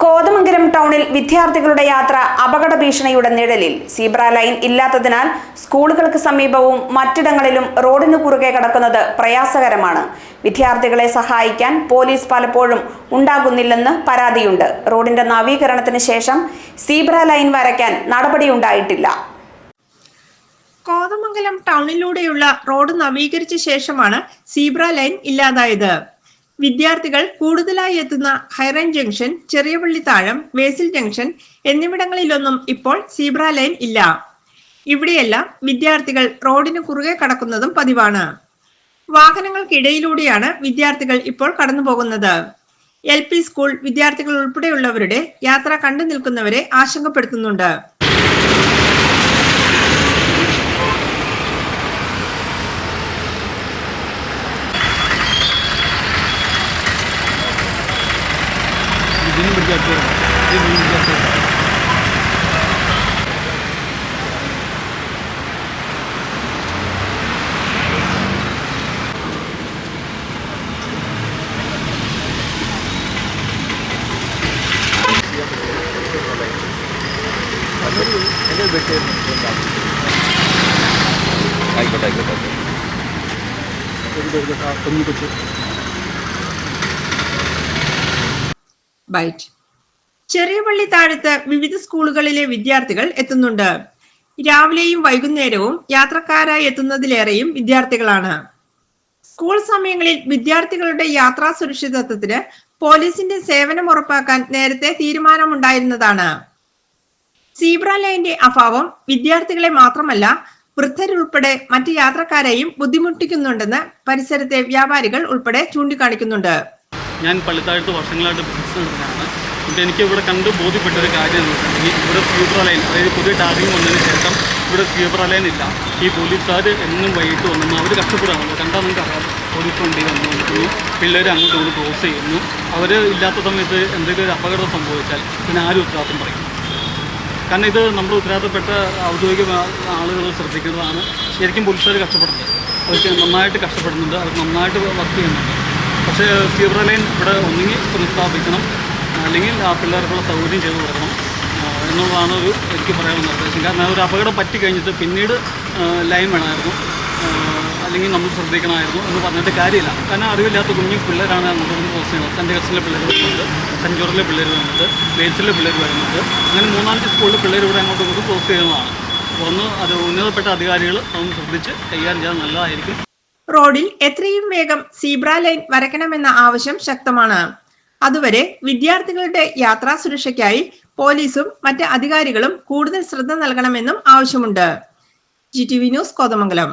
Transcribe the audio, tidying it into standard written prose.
കോതമംഗലം ടൗണിൽ വിദ്യാർത്ഥികളുടെ യാത്ര അപകട ഭീഷണിയുടെ നിഴലിൽ. സീബ്ര ലൈൻ ഇല്ലാത്തതിനാൽ സ്കൂളുകൾക്ക് സമീപവും മറ്റിടങ്ങളിലും റോഡിനു കുറുകെ കടക്കുന്നത് പ്രയാസകരമാണ്. വിദ്യാർത്ഥികളെ സഹായിക്കാൻ പോലീസ് പലപ്പോഴും ഉണ്ടാകുന്നില്ലെന്ന് പരാതിയുണ്ട്. റോഡിന്റെ നവീകരണത്തിന് ശേഷം സീബ്ര ലൈൻ വരയ്ക്കാൻ നടപടിയുണ്ടായിട്ടില്ല. കോതമംഗലം ടൗണിലൂടെയുള്ള റോഡ് നവീകരിച്ച ശേഷമാണ് സീബ്ര ലൈൻ ഇല്ലാതായത്. വിദ്യാർത്ഥികൾ കൂടുതലായി എത്തുന്ന ഹൈറേഞ്ച് ജംഗ്ഷൻ, ചെറിയപള്ളി താഴം, വേസിൽ ജംഗ്ഷൻ എന്നിവിടങ്ങളിലൊന്നും ഇപ്പോൾ സീബ്ര ലൈൻ ഇല്ല. ഇവിടെയെല്ലാം വിദ്യാർത്ഥികൾ റോഡിന് കുറുകെ കടക്കുന്നതും പതിവാണ്. വാഹനങ്ങൾക്കിടയിലൂടെയാണ് വിദ്യാർത്ഥികൾ ഇപ്പോൾ കടന്നു പോകുന്നത്. LP സ്കൂൾ വിദ്യാർത്ഥികൾ ഉൾപ്പെടെയുള്ളവരുടെ യാത്ര കണ്ടു നിൽക്കുന്നവരെ ആശങ്കപ്പെടുത്തുന്നുണ്ട്. ചെറിയപള്ളി താഴത്ത് വിവിധ സ്കൂളുകളിലെ വിദ്യാർത്ഥികൾ എത്തുന്നുണ്ട്. രാവിലെയും വൈകുന്നേരവും യാത്രക്കാരായി എത്തുന്നതിലേറെയും വിദ്യാർത്ഥികളാണ്. സ്കൂൾ സമയങ്ങളിൽ വിദ്യാർത്ഥികളുടെ യാത്രാ സുരക്ഷിതത്വത്തിന് പോലീസിന്റെ സേവനം ഉറപ്പാക്കാൻ നേരത്തെ തീരുമാനമുണ്ടായിരുന്നതാണ്. സീബ്ര ലൈന്റെ അഭാവം വിദ്യാർത്ഥികളെ മാത്രമല്ല വൃദ്ധരുൾപ്പെടെ മറ്റ് യാത്രക്കാരെയും ബുദ്ധിമുട്ടിക്കുന്നുണ്ടെന്ന് പരിസരത്തെ വ്യാപാരികൾ ഉൾപ്പെടെ ചൂണ്ടിക്കാണിക്കുന്നുണ്ട്. ഞാൻ പള്ളിത്താഴത്ത് വർഷങ്ങളായിട്ട് ബിസിനസ് നടത്തുന്നതാണ്. എനിക്ക് ഇവിടെ കണ്ട് ബോധ്യപ്പെട്ടൊരു കാര്യം എന്ന് വെച്ചിട്ടുണ്ടെങ്കിൽ ഇവിടെ സീബ്ര ലൈൻ, അതായത് പുതിയ ടാറിങ് വന്നതിന് ശേഷം ഇവിടെ സീബ്ര ലൈൻ ഇല്ല. ഈ പോലീസുകാർ എന്നും വൈകിട്ട് വന്നു അവർ കഷ്ടപ്പെടുകയാണല്ലോ. കണ്ടാൽ നിങ്ങൾക്ക് അറിയാം, പോലീസ് വണ്ടി വന്നു പിള്ളേർ അങ്ങോട്ട് കൊണ്ട് ക്രോസ് ചെയ്യുന്നു. അവർ ഇല്ലാത്ത സമയത്ത് എന്തെങ്കിലും ഒരു അപകടം സംഭവിച്ചാൽ പിന്നെ ആരും ഉത്തരവാദിത്വം പറയും. കാരണം ഇത് നമ്മൾ ഉത്തരവാദിത്തപ്പെട്ട ഔദ്യോഗിക ആളുകൾ ശ്രദ്ധിക്കുന്നതാണ്. ശരിക്കും പോലീസുകാർ കഷ്ടപ്പെടുന്നത്, അവർ നന്നായിട്ട് കഷ്ടപ്പെടുന്നുണ്ട്, അവർ നന്നായിട്ട് വർക്ക് ചെയ്യുന്നുണ്ട്. പക്ഷേ സീബ്ര ലൈൻ ഇവിടെ ഒന്നുകിൽ പുനഃസ്ഥാപിക്കണം, അല്ലെങ്കിൽ ആ പിള്ളേർക്കുള്ള സൗകര്യം ചെയ്തു കൊടുക്കണം എന്നുള്ളതാണ് എനിക്ക് പറയാനുള്ള നിർദ്ദേശം. കാരണം ഒരു അപകടം പറ്റി കഴിഞ്ഞിട്ട് പിന്നീട് ലൈൻ വേണമായിരുന്നു, അല്ലെങ്കിൽ നമ്മൾ ശ്രദ്ധിക്കണമായിരുന്നു എന്ന് പറഞ്ഞിട്ട് കാര്യമില്ല. കാരണം അറിവില്ലാത്ത കുഞ്ഞു പിള്ളേരാണ് അങ്ങോട്ട് ക്രോസ് ചെയ്യുന്നത്. സെൻറ്റ് ഗസ്റ്റിലെ പിള്ളേർ വരുന്നുണ്ട്, സെൻറ്റ് ജോർജിലെ പിള്ളേർ വരുന്നുണ്ട്, വേസിലെ പിള്ളേർ വരുന്നുണ്ട്. അങ്ങനെ 3-4 സ്കൂളിലെ പിള്ളേർ ഇവിടെ അങ്ങോട്ട് ഇങ്ങോട്ട് ക്രോസ് ചെയ്യുന്നതാണ്. ഒന്ന് അത് ഉന്നതപ്പെട്ട അധികാരികൾ അതൊന്ന് ശ്രദ്ധിച്ച് കൈകാര്യം ചെയ്താൽ നല്ലതായിരിക്കും. റോഡിൽ എത്രയും വേഗം സീബ്ര ലൈൻ വരയ്ക്കണമെന്ന ആവശ്യം ശക്തമാണ്. അതുവരെ വിദ്യാർത്ഥികളുടെ യാത്രാ സുരക്ഷയ്ക്കായി പോലീസും മറ്റ് അധികാരികളും കൂടുതൽ ശ്രദ്ധ നൽകണമെന്നും ആവശ്യമുണ്ട്. GTV news, Kothamangalam.